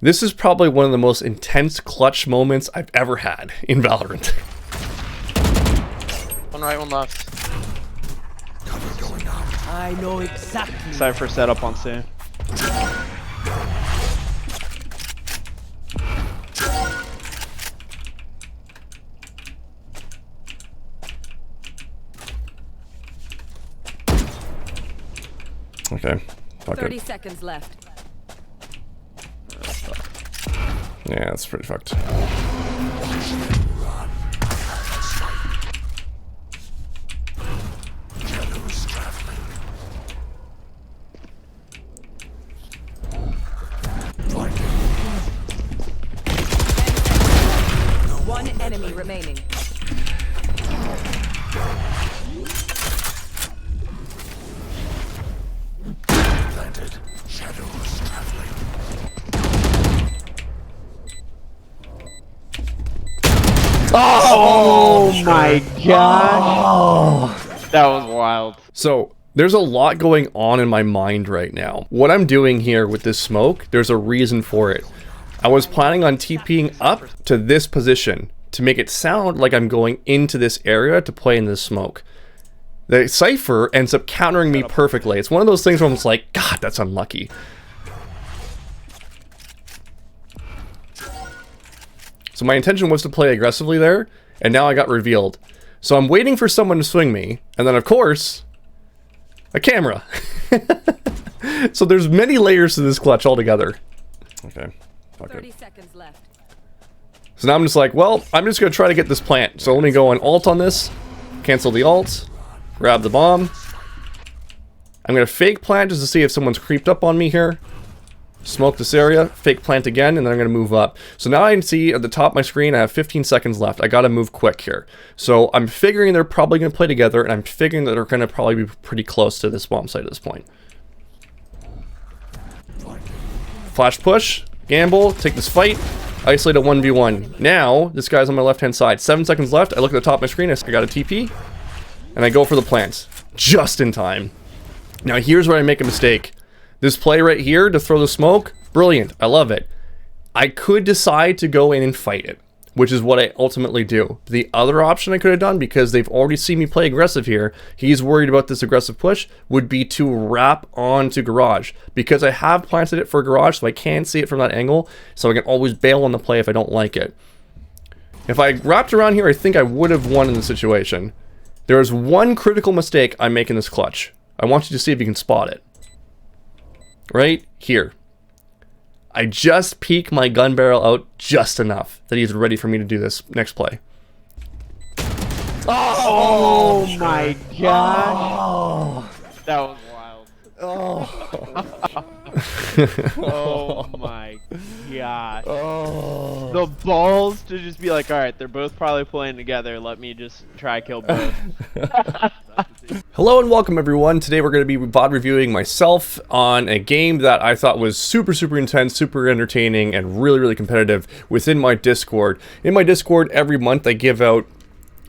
This is probably one of the most intense clutch moments I've ever had in Valorant. One right, one left. Cover going out. I know exactly. Cypher setup on C. Okay. Fuck 30 it. seconds left. Yeah, that's pretty fucked. Shadows traveling. One enemy remaining. Planted. Shadows traveling. Oh my gosh. That was wild. So, there's a lot going on in my mind right now. What I'm doing here with this smoke, there's a reason for it. I was planning on TPing up to this position to make it sound like I'm going into this area to play in this smoke. The Cypher ends up countering me perfectly. It's one of those things where I'm just like, God, that's unlucky. So my intention was to play aggressively there, and now I got revealed. So I'm waiting for someone to swing me, and then of course, a camera. So there's many layers to this clutch altogether. Okay, fuck 30 it. seconds left. So now I'm just like, well, I'm just gonna try to get this plant. So let me go on alt on this, cancel the alt, grab the bomb. I'm gonna fake plant just to see if someone's creeped up on me here. Smoke this area, fake plant again, and then I'm going to move up. So now I can see at the top of my screen, I have 15 seconds left. I got to move quick here. So I'm figuring they're probably going to play together, and I'm figuring that they're going to probably be pretty close to this bomb site at this point. Flash push, gamble, take this fight, isolate a 1v1. Now, this guy's on my left-hand side. 7 seconds left, I look at the top of my screen, I got a TP, and I go for the plants. Just in time. Now here's where I make a mistake. This play right here to throw the smoke, brilliant. I love it. I could decide to go in and fight it, which is what I ultimately do. The other option I could have done, because they've already seen me play aggressive here, he's worried about this aggressive push, would be to wrap onto garage. Because I have planted it for garage, so I can see it from that angle, so I can always bail on the play if I don't like it. If I wrapped around here, I think I would have won in the situation. There is one critical mistake I make in this clutch. I want you to see if you can spot it. Right here. I just peek my gun barrel out just enough that he's ready for me to do this next play. Oh my gosh. That was wild. Oh my gosh. The balls to just be like, alright, they're both probably playing together. Let me just try kill both. Hello and welcome everyone. Today we're going to be VOD reviewing myself on a game that I thought was super intense, super entertaining, and really competitive within my Discord. In my Discord, every month I give out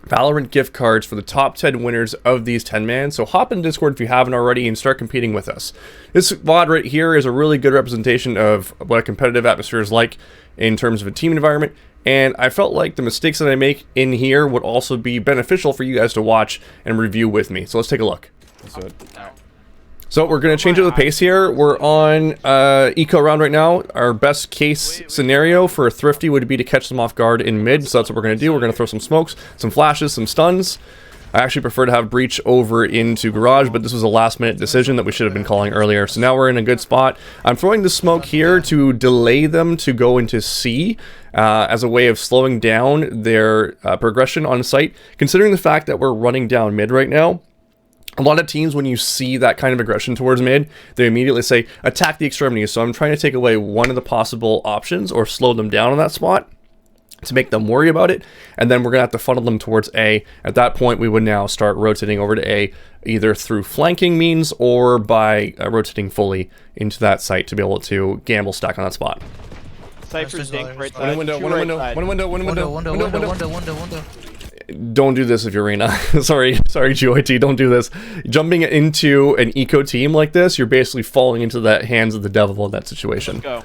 Valorant gift cards for the top 10 winners of these 10-man, so hop in Discord if you haven't already and start competing with us. This VOD right here is a really good representation of what a competitive atmosphere is like in terms of a team environment, and I felt like the mistakes that I make in here would also be beneficial for you guys to watch and review with me. So let's take a look. So we're going to change up the pace here. We're on eco round right now. Our best case scenario for a thrifty would be to catch them off guard in mid. So that's what we're going to do. We're going to throw some smokes, some flashes, some stuns. I actually prefer to have breach over into garage, but this was a last minute decision that we should have been calling earlier. So now we're in a good spot. I'm throwing the smoke here to delay them to go into C as a way of slowing down their progression on site. Considering the fact that we're running down mid right now, a lot of teams, when you see that kind of aggression towards mid, they immediately say, attack the extremities. So I'm trying to take away one of the possible options or slow them down on that spot to make them worry about it. And then we're going to have to funnel them towards A. At that point, we would now start rotating over to A, either through flanking means or by rotating fully into that site to be able to gamble stack on that spot. Cypher's dink right side. One window. Window. Don't do this if you're Reyna. sorry GOIT, don't do this. Jumping into an eco team like this, you're basically falling into the hands of the devil in that situation. Let's go.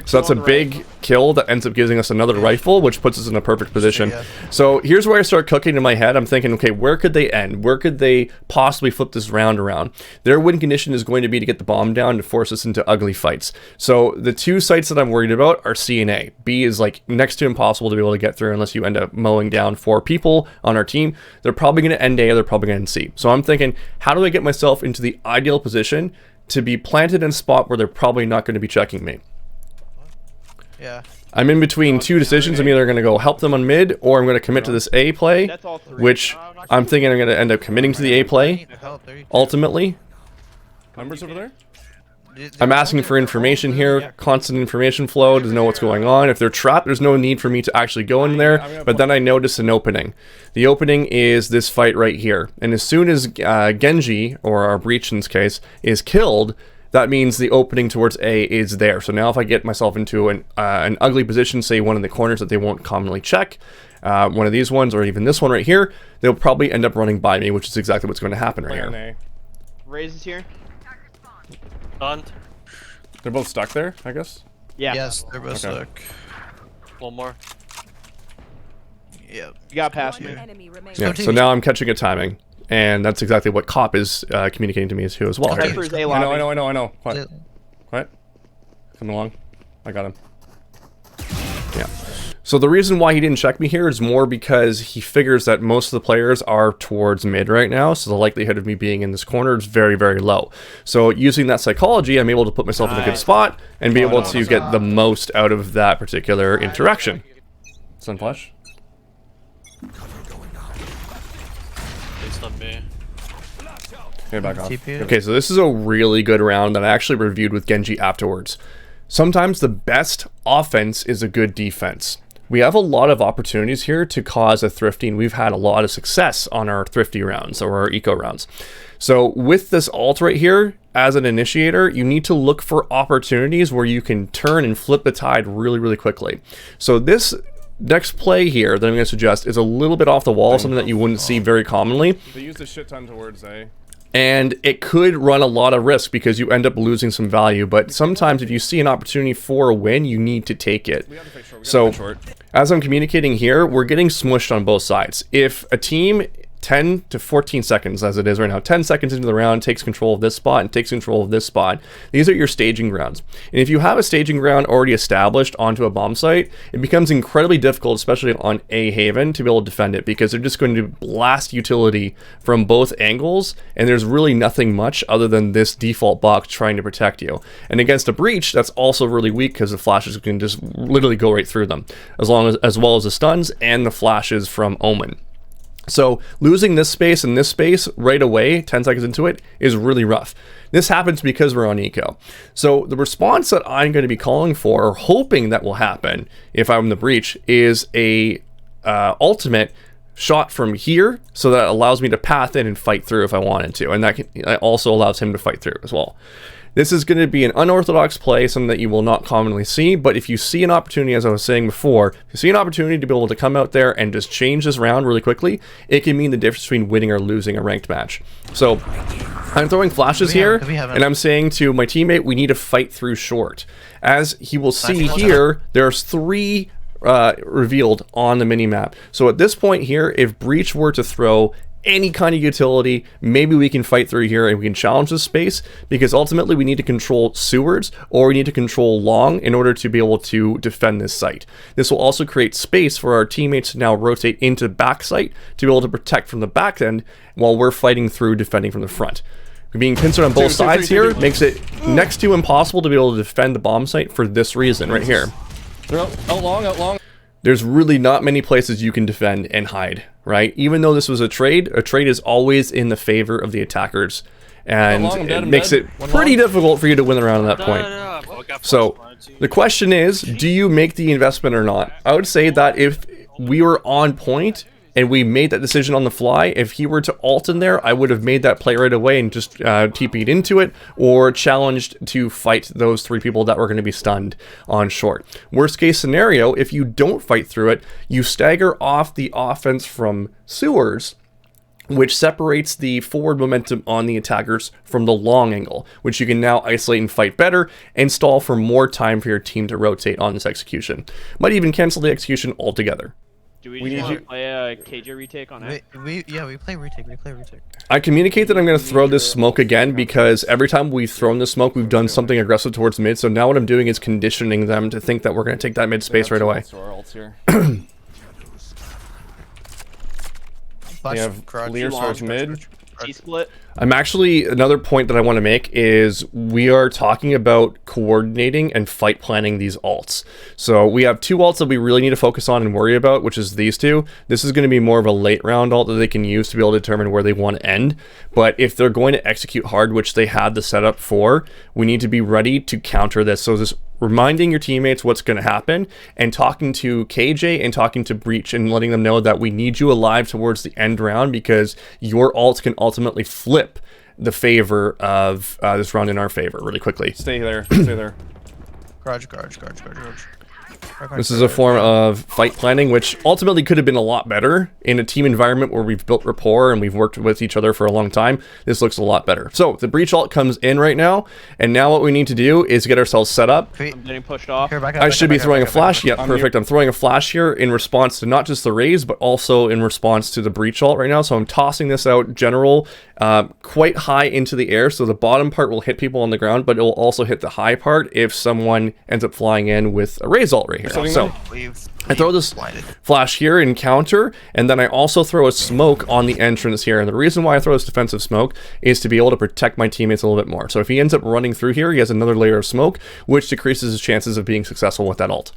So that's a big kill that ends up giving us another rifle, which puts us in a perfect position. So here's where I start cooking in my head. I'm thinking, okay, where could they end? Where could they possibly flip this round around? Their win condition is going to be to get the bomb down to force us into ugly fights. So the two sites that I'm worried about are C and A. B is like next to impossible to be able to get through unless you end up mowing down 4 people on our team. They're probably going to end A or they're probably going to end C. So I'm thinking, how do I get myself into the ideal position to be planted in a spot where they're probably not going to be checking me? Yeah. I'm in between two decisions. I'm either going to go help them on mid, or I'm going to commit to this A play, which I'm thinking I'm going to end up committing to the A play, ultimately. Numbers over there? I'm asking for information here, constant information flow to know what's going on. If they're trapped, there's no need for me to actually go in there, but then I notice an opening. The opening is this fight right here, and as soon as Genji, or our breach in this case, is killed, that means the opening towards A is there. So now if I get myself into an ugly position, say one of the corners that they won't commonly check, one of these ones, or even this one right here, they'll probably end up running by me, which is exactly what's going to happen right here. Raze is here. Stunned. They're both stuck there, I guess? Yeah. Yes, they're both Okay. stuck. One more. Yep. You got past One me. enemy remaining. Yeah, so now I'm catching a timing. And that's exactly what Cop is communicating to me too as well. Cypher's A I lobby. know. Quiet. Quiet. Come along. I got him. Yeah. So the reason why he didn't check me here is more because he figures that most of the players are towards mid right now, so the likelihood of me being in this corner is very, very low. So using that psychology, I'm able to put myself in a good spot and be able to get the most out of that particular interaction. Sun flash. Based on me. Okay, back off. TP. Okay, so this is a really good round that I actually reviewed with Genji afterwards. Sometimes the best offense is a good defense. We have a lot of opportunities here to cause a thrifty, and we've had a lot of success on our thrifty rounds or our eco rounds. So with this ult right here, as an initiator, you need to look for opportunities where you can turn and flip the tide really, really quickly. So this next play here that I'm going to suggest is a little bit off the wall, something that you wouldn't see very commonly. They used a shit ton towards A. And it could run a lot of risk because you end up losing some value. But sometimes if you see an opportunity for a win, you need to take it. So as I'm communicating here, we're getting smushed on both sides. If a team 10 to 14 seconds, as it is right now, 10 seconds into the round, takes control of this spot and takes control of this spot, these are your staging grounds. And if you have a staging ground already established onto a bomb site, it becomes incredibly difficult, especially on A Haven, to be able to defend it because they're just going to blast utility from both angles, and there's really nothing much other than this default box trying to protect you. And against a breach, that's also really weak because the flashes can just literally go right through them, as well as the stuns and the flashes from Omen. So losing this space and this space right away, 10 seconds into it, is really rough. This happens because we're on eco. So the response that I'm going to be calling for, or hoping that will happen if I'm in the breach, is a ultimate shot from here, so that allows me to path in and fight through if I wanted to, and that also allows him to fight through as well. This is going to be an unorthodox play, something that you will not commonly see, but if you see an opportunity, as I was saying before, if you see an opportunity to be able to come out there and just change this round really quickly, it can mean the difference between winning or losing a ranked match. So I'm throwing flashes here, and I'm saying to my teammate, we need to fight through short. As he will see here, there's 3 revealed on the minimap. So at this point here, if breach were to throw any kind of utility, maybe we can fight through here and we can challenge this space, because ultimately we need to control sewers or we need to control long in order to be able to defend this site. This will also create space for our teammates to now rotate into back site to be able to protect from the back end while we're fighting through defending from the front. Being pincered on both sides here makes it next to impossible to be able to defend the bomb site for this reason right here. They're out long. There's really not many places you can defend and hide, right? Even though this was a trade is always in the favor of the attackers, and it makes it pretty difficult for you to win the round at that point. So the question is, do you make the investment or not? I would say that if we were on point and we made that decision on the fly, if he were to ult in there, I would have made that play right away and just TP'd into it, or challenged to fight those 3 people that were going to be stunned on short. Worst case scenario, if you don't fight through it, you stagger off the offense from sewers, which separates the forward momentum on the attackers from the long angle, which you can now isolate and fight better and stall for more time for your team to rotate on this execution. Might even cancel the execution altogether. Do we We just need want you- to play a KJ retake on it? We play retake. We play retake. I communicate that I'm going to throw this smoke again because every time we've thrown this smoke, we've done something aggressive towards mid. So now what I'm doing is conditioning them to think that we're going to take that mid space right away. So our ults here. Flash, They have garage, clear long, towards garage, mid. garage. T-split. I'm actually, another point that I want to make is we are talking about coordinating and fight planning these alts. So we have two alts that we really need to focus on and worry about, which is these two. This is going to be more of a late round alt that they can use to be able to determine where they want to end. But if they're going to execute hard, which they had the setup for, we need to be ready to counter this. So this reminding your teammates what's going to happen and talking to KJ and talking to Breach and letting them know that we need you alive towards the end round because your alts can ultimately flip the favor of this round in our favor really quickly. Stay there. Stay there. Garage, garage, garage, garage, garage. This is a form of fight planning, which ultimately could have been a lot better in a team environment where we've built rapport and we've worked with each other for a long time. This looks a lot better. So the breach ult comes in right now, and now what we need to do is get ourselves set up. I'm getting pushed off. Here, back up, I back should up, be back up, throwing a back up, flash. back Yeah, up. perfect. I'm throwing a flash here in response to not just the raise, but also in response to the breach ult right now. So I'm tossing this out general, quite high into the air. So the bottom part will hit people on the ground, but it will also hit the high part if someone ends up flying in with a raise ult right here. Something So like- I throw this blinded. flash here in counter, and then I also throw a smoke on the entrance here. And the reason why I throw this defensive smoke is to be able to protect my teammates a little bit more. So if he ends up running through here, he has another layer of smoke, which decreases his chances of being successful with that ult.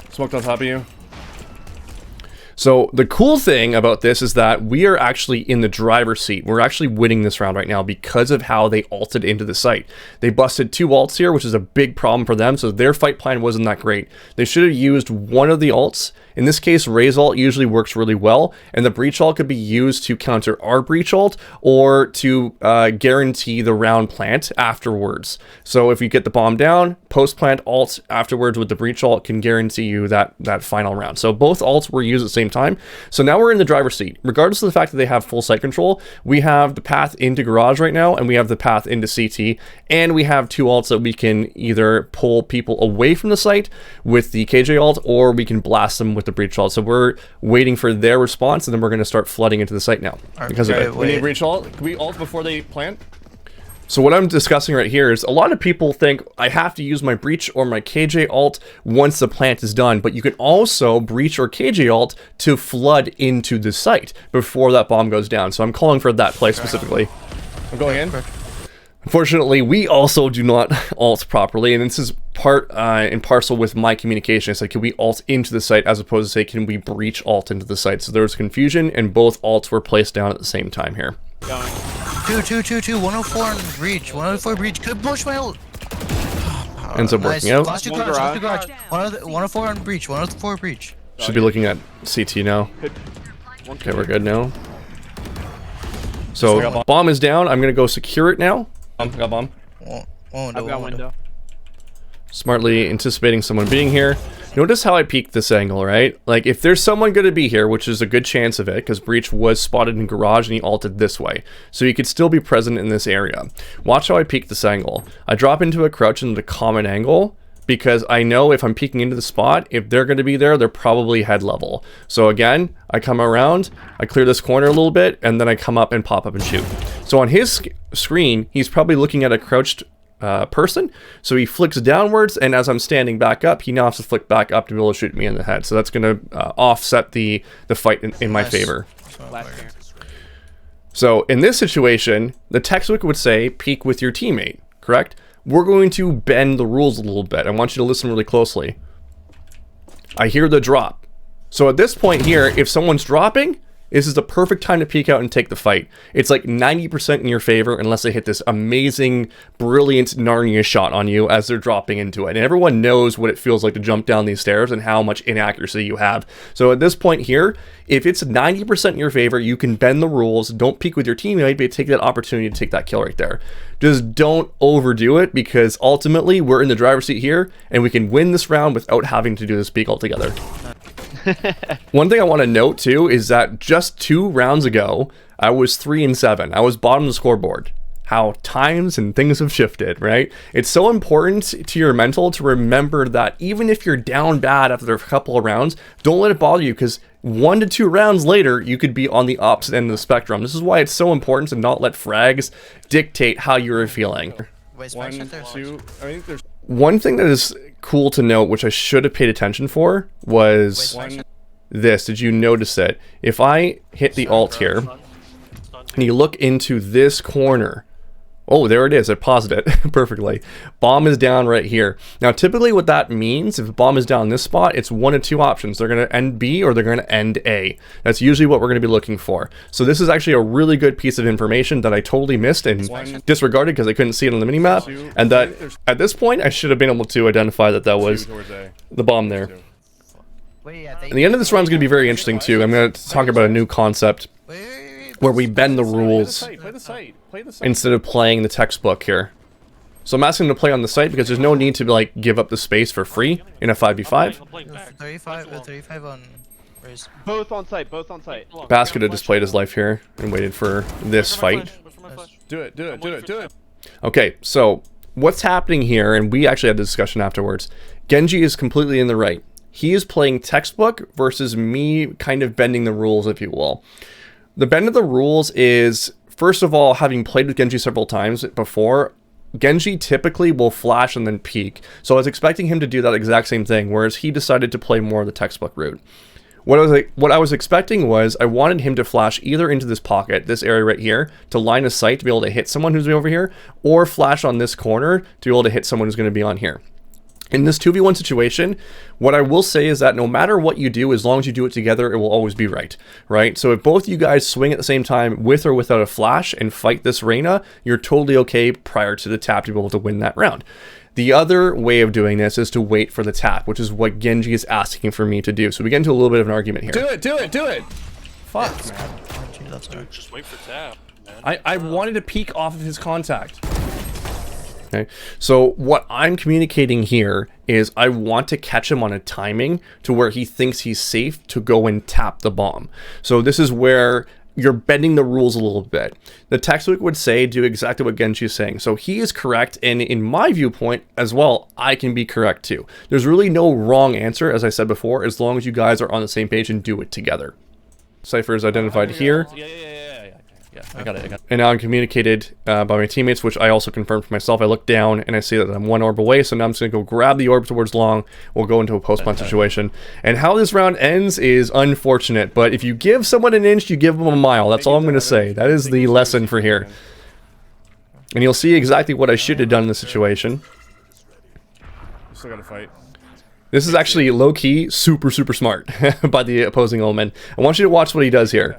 Smoked on top of you. So the cool thing about this is that we are actually in the driver's seat. We're actually winning this round right now because of how they ulted into the site. They busted two ults here, which is a big problem for them, so their fight plan wasn't that great. They should have used one of the ults. In this case, Raze ult usually works really well, and the breach ult could be used to counter our breach ult or to guarantee the round plant afterwards. So if you get the bomb down, post-plant ult afterwards with the breach ult can guarantee you that final round. So both ults were used at the same time. So now we're in the driver's seat. Regardless of the fact that they have full site control, we have the path into garage right now, and we have the path into CT, and we have two ults that we can either pull people away from the site with the KJ ult, or we can blast them with the breach ult. So we're waiting for their response, and then we're going to start flooding into the site now because of it. We need breach ult. Can we ult before they plant? So what I'm discussing right here is a lot of people think I have to use my breach or my KJ ult once the plant is done, but you can also breach or KJ ult to flood into the site before that bomb goes down. So I'm calling for that play specifically. I'm going in. Unfortunately, we also do not ult properly, and this is part and parcel with my communication. It's like, can we ult into the site as opposed to say, can we breach ult into the site? So there was confusion, and both ults were placed down at the same time here. Going. 104 on breach. 104 breach. Could push my ult. Ends up working out. Last two One garage. Last two garage. garage. 104 on breach. 104 breach. Should be looking at CT now. Okay, we're good now. So bomb is down. I'm gonna go secure it now. Got bomb. I've got window. Smartly anticipating someone being here. Notice how I peeked this angle, right? Like, if there's someone going to be here, which is a good chance of it, because Breach was spotted in garage and he ulted this way. So he could still be present in this area. Watch how I peek this angle. I drop into a crouch into the common angle, because I know if I'm peeking into the spot, if they're going to be there, they're probably head level. So again, I come around, I clear this corner a little bit, and then I come up and pop up and shoot. So on his screen, he's probably looking at a crouched person, so he flicks downwards, and as I'm standing back up, he now has to flick back up to be able to shoot me in the head. So that's going to offset the fight in my favor. Last here. So in this situation, the textbook would say peek with your teammate, correct? We're going to bend the rules a little bit. I want you to listen really closely. I hear the drop. So at this point here, if someone's dropping, this is the perfect time to peek out and take the fight. It's like 90% in your favor unless they hit this amazing, brilliant Narnia shot on you as they're dropping into it. And everyone knows what it feels like to jump down these stairs and how much inaccuracy you have. So at this point here, if it's 90% in your favor, you can bend the rules. Don't peek with your teammate, but take that opportunity to take that kill right there. Just don't overdo it, because ultimately we're in the driver's seat here and we can win this round without having to do this peek altogether. One thing I want to note too is that just 2 rounds ago, I was 3 and 7. I was bottom of the scoreboard. How times and things have shifted, right? It's so important to your mental to remember that even if you're down bad after a couple of rounds, don't let it bother you, because 1 to 2 rounds later, you could be on the opposite end of the spectrum. This is why it's so important to not let frags dictate how you're feeling. Wait, 1, Spike's right there. 2. I think there's One thing that is cool to note, which I should have paid attention for, was one. this. Did you notice it? If I hit the alt here, and you look into this corner, oh, there it is. I paused it perfectly. Bomb is down right here. Now, typically what that means, if a bomb is down in this spot, it's 1 of 2 options. They're going to end B or they're going to end A. That's usually what we're going to be looking for. So this is actually a really good piece of information that I totally missed and disregarded because I couldn't see it on the minimap. And that at this point, I should have been able to identify that that was the bomb there. Wait, yeah, And the end of this round is going to be very interesting too. I'm going to talk about a new concept where we bend the rules Play the site. Play the site. instead of playing the textbook here. So I'm asking them to play on the site because there's no need to like give up the space for free in a 5v5. I'm playing back. 35 on raise. Both on site. Both on site. Basket had displayed his life here and waited for this fight. Do it. Do it. Do it. Do it. Okay, so what's happening here, and we actually had the discussion afterwards, Genji is completely in the right. He is playing textbook versus me kind of bending the rules, if you will. The bend of the rules is, first of all, having played with Genji several times before, Genji typically will flash and then peek. So I was expecting him to do that exact same thing, whereas he decided to play more of the textbook route. What I was expecting was I wanted him to flash either into this pocket, this area right here, to line of sight to be able to hit someone who's over here, or flash on this corner to be able to hit someone who's going to be on here. In this 2v1 situation, what I will say is that no matter what you do, as long as you do it together, it will always be right? So if both you guys swing at the same time with or without a flash and fight this Reyna, you're totally okay prior to the tap to be able to win that round. The other way of doing this is to wait for the tap, which is what Genji is asking for me to do. So we get into a little bit of an argument here. Do it. Do it. Do it. Fuck, man. Dude, Just wait for tap, man. I wanted to peek off of his contact. Okay, so what I'm communicating here is I want to catch him on a timing to where he thinks he's safe to go and tap the bomb. So this is where you're bending the rules a little bit. The textbook would say do exactly what Genji is saying. So he is correct, and in my viewpoint as well, I can be correct too. There's really no wrong answer, as I said before, as long as you guys are on the same page and do it together. Cypher is identified here. Yeah, I got it. And now I'm communicated by my teammates, which I also confirmed for myself. I look down and I see that I'm 1 orb away, so now I'm just going to go grab the orb towards long. We'll go into a post-plant situation. And how this round ends is unfortunate, but if you give someone an inch, you give them a mile. That's all I'm going to say. That is the lesson for here. And you'll see exactly what I should have done in this situation. Still got to fight. This is actually low-key super smart by the opposing OMEN. I want you to watch what he does here.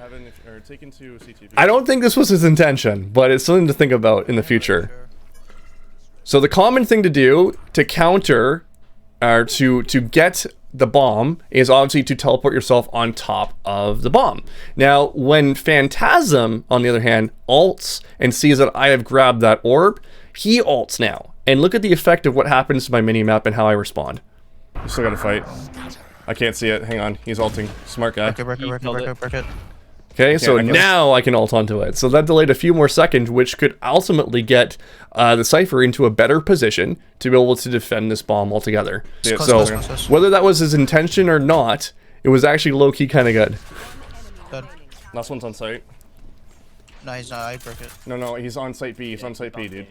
I don't think this was his intention, but it's something to think about in the future. So the common thing to do to counter, or to get the bomb, is obviously to teleport yourself on top of the bomb. Now, when Phantasm, on the other hand, ults and sees that I have grabbed that orb, he ults now. And look at the effect of what happens to my minimap and how I respond. Still got to fight. I can't see it. Hang on. He's ulting. Smart guy. Break it. Okay, so now I can ult onto it. So that delayed a few more seconds, which could ultimately get the Cypher into a better position to be able to defend this bomb altogether. So whether that was his intention or not, it was actually low-key kind of good. Good. Last one's on site. No, he's not. I broke it. No, he's on site B. He's on site B, dude.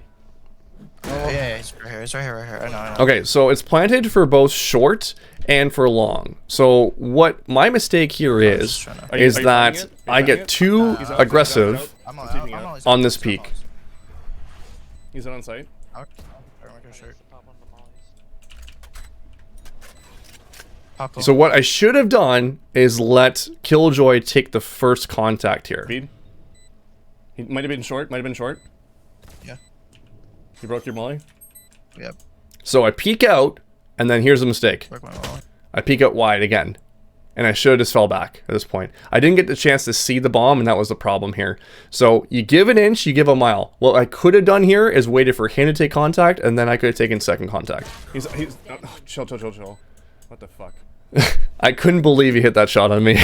Oh, yeah, he's right here. He's right here. I know. Okay, so it's planted for both short and for long. So what my mistake here is that I get too aggressive on this peak. He's on site. So what I should have done is let Killjoy take the first contact here. Speed. He might have been short. Yeah. You broke your molly? Yep. So I peek out, and then here's a mistake. Broke my molly. I peek out wide again. And I should have just fell back at this point. I didn't get the chance to see the bomb, and that was the problem here. So you give an inch, you give a mile. What I could have done here is waited for him to take contact, and then I could have taken second contact. He's chill. What the fuck? I couldn't believe he hit that shot on me.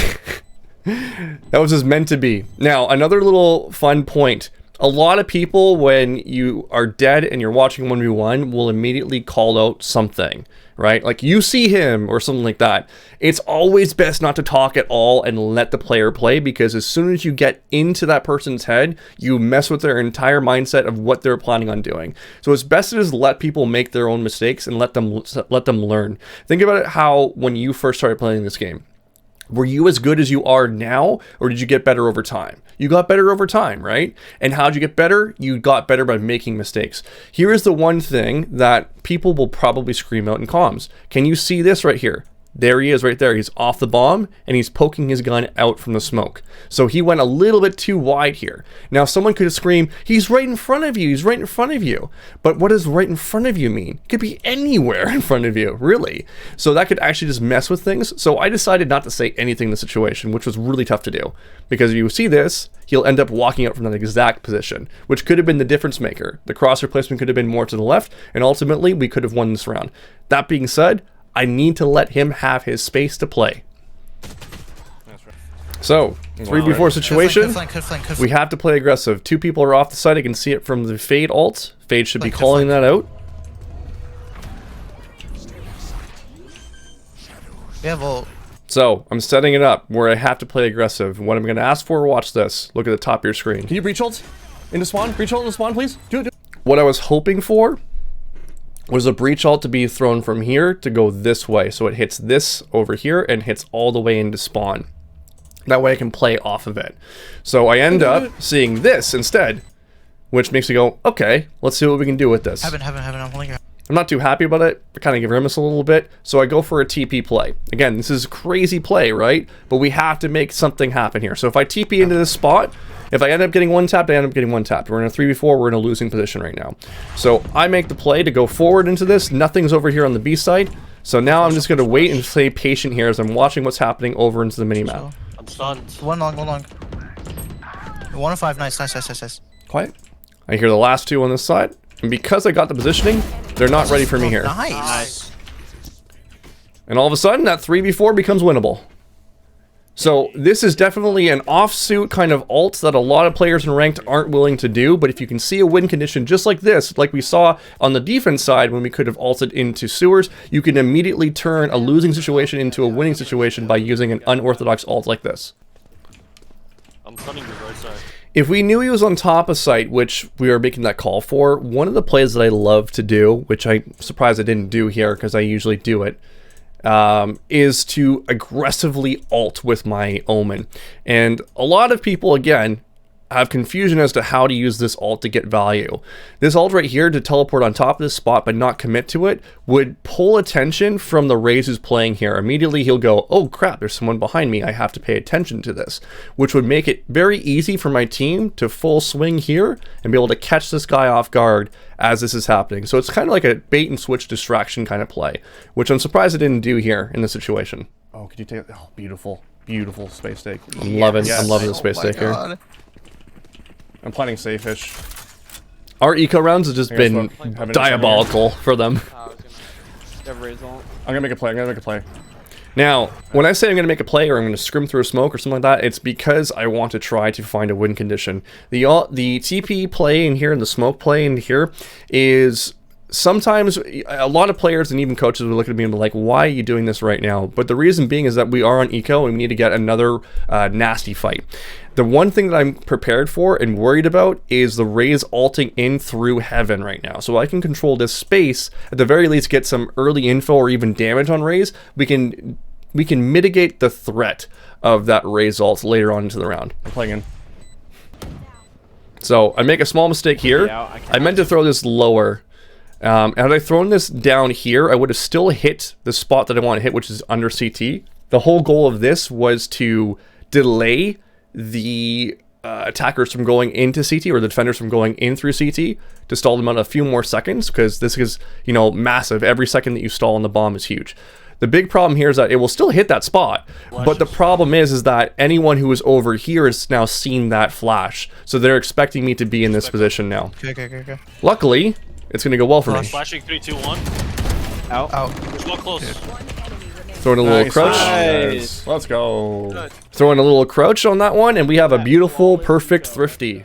That was just meant to be. Now, another little fun point. A lot of people, when you are dead and you're watching 1v1, will immediately call out something, right? Like, you see him or something like that. It's always best not to talk at all and let the player play, because as soon as you get into that person's head, you mess with their entire mindset of what they're planning on doing. So it's best to just let people make their own mistakes and let them learn. Think about it how when you first started playing this game. Were you as good as you are now, or did you get better over time? You got better over time, right? And how'd you get better? You got better by making mistakes. Here is the one thing that people will probably scream out in comms. Can you see this right here? There he is right there. He's off the bomb and he's poking his gun out from the smoke. So he went a little bit too wide here. Now someone could scream, he's right in front of you. He's right in front of you. But what does right in front of you mean? It could be anywhere in front of you, really. So that could actually just mess with things. So I decided not to say anything in the situation, which was really tough to do. Because if you see this, he'll end up walking out from that exact position, which could have been the difference maker. The cross replacement could have been more to the left, and ultimately we could have won this round. That being said, I need to let him have his space to play. So, 3v4 situation, we have to play aggressive. 2 people are off the side. I can see it from the Fade ult. Fade should be calling that out. So, I'm setting it up where I have to play aggressive. What I'm going to ask for, watch this. Look at the top of your screen. Can you breach ult into spawn? Breach ult into spawn, please? Do it. What I was hoping for was a breach ult to be thrown from here to go this way. So it hits this over here and hits all the way into spawn. That way I can play off of it. So I end up seeing this instead, which makes me go, okay, let's see what we can do with this. Heaven, I'm holding your... I'm not too happy about it. I kind of grimace a little bit. So I go for a TP play. Again, this is crazy play, right? But we have to make something happen here. So if I TP into this spot, if I end up getting one tapped, I end up getting one tapped. We're in a 3v4, we're in a losing position right now. So I make the play to go forward into this. Nothing's over here on the B side. So now I'm just going to wait and stay patient here as I'm watching what's happening over into the minimap. I'm stunned. One long. 105, nice. Quiet. I hear the last 2 on this side. And because I got the positioning, they're not ready for me here. Nice. And all of a sudden, that 3v4 becomes winnable. So this is definitely an offsuit kind of ult that a lot of players in ranked aren't willing to do. But if you can see a win condition just like this, like we saw on the defense side when we could have ulted into sewers, you can immediately turn a losing situation into a winning situation by using an unorthodox ult like this. I'm stunning the right side. If we knew he was on top of site, which we are making that call for, one of the plays that I love to do, which I'm surprised I didn't do here because I usually do it, is to aggressively ult with my Omen. And a lot of people, again, have confusion as to how to use this ult to get value. This ult right here to teleport on top of this spot but not commit to it would pull attention from the Raze who's playing here. Immediately he'll go, oh crap, there's someone behind me, I have to pay attention to this, which would make it very easy for my team to full swing here and be able to catch this guy off guard as this is happening. So it's kind of like a bait and switch distraction kind of play, which I'm surprised I didn't do here in this situation. Oh, could you take it? Oh, beautiful space stake. I'm loving the space stake here. I'm planning safe-ish. Our eco rounds have just been diabolical for them. I'm gonna make a play. Now, when I say I'm gonna make a play or I'm gonna scrim through a smoke or something like that, it's because I want to try to find a win condition. The TP play in here and the smoke play in here is sometimes a lot of players and even coaches will look at me and be like, why are you doing this right now? But the reason being is that we are on eco and we need to get another nasty fight. The one thing that I'm prepared for and worried about is the Raze ulting in through heaven right now. So I can control this space, at the very least get some early info or even damage on Raze. We can mitigate the threat of that Raze ult later on into the round. I'm playing in. So I make a small mistake here. I meant to throw this lower. Had I thrown this down here, I would have still hit the spot that I want to hit, which is under CT. The whole goal of this was to delay the attackers from going into CT, or the defenders from going in through CT, to stall them out a few more seconds, because this is, you know, massive. Every second that you stall on the bomb is huge. The big problem here is that it will still hit that spot, but the problem is that anyone who is over here has now seen that flash, so they're expecting me to be in this position now. Okay. Luckily, it's gonna go well for me. Flashing 3, 2, 1. Out. There's one close. Throwing a little Nice. crouch. Nice. Let's go. Throwing a little crouch on that one, and we have a beautiful, perfect thrifty.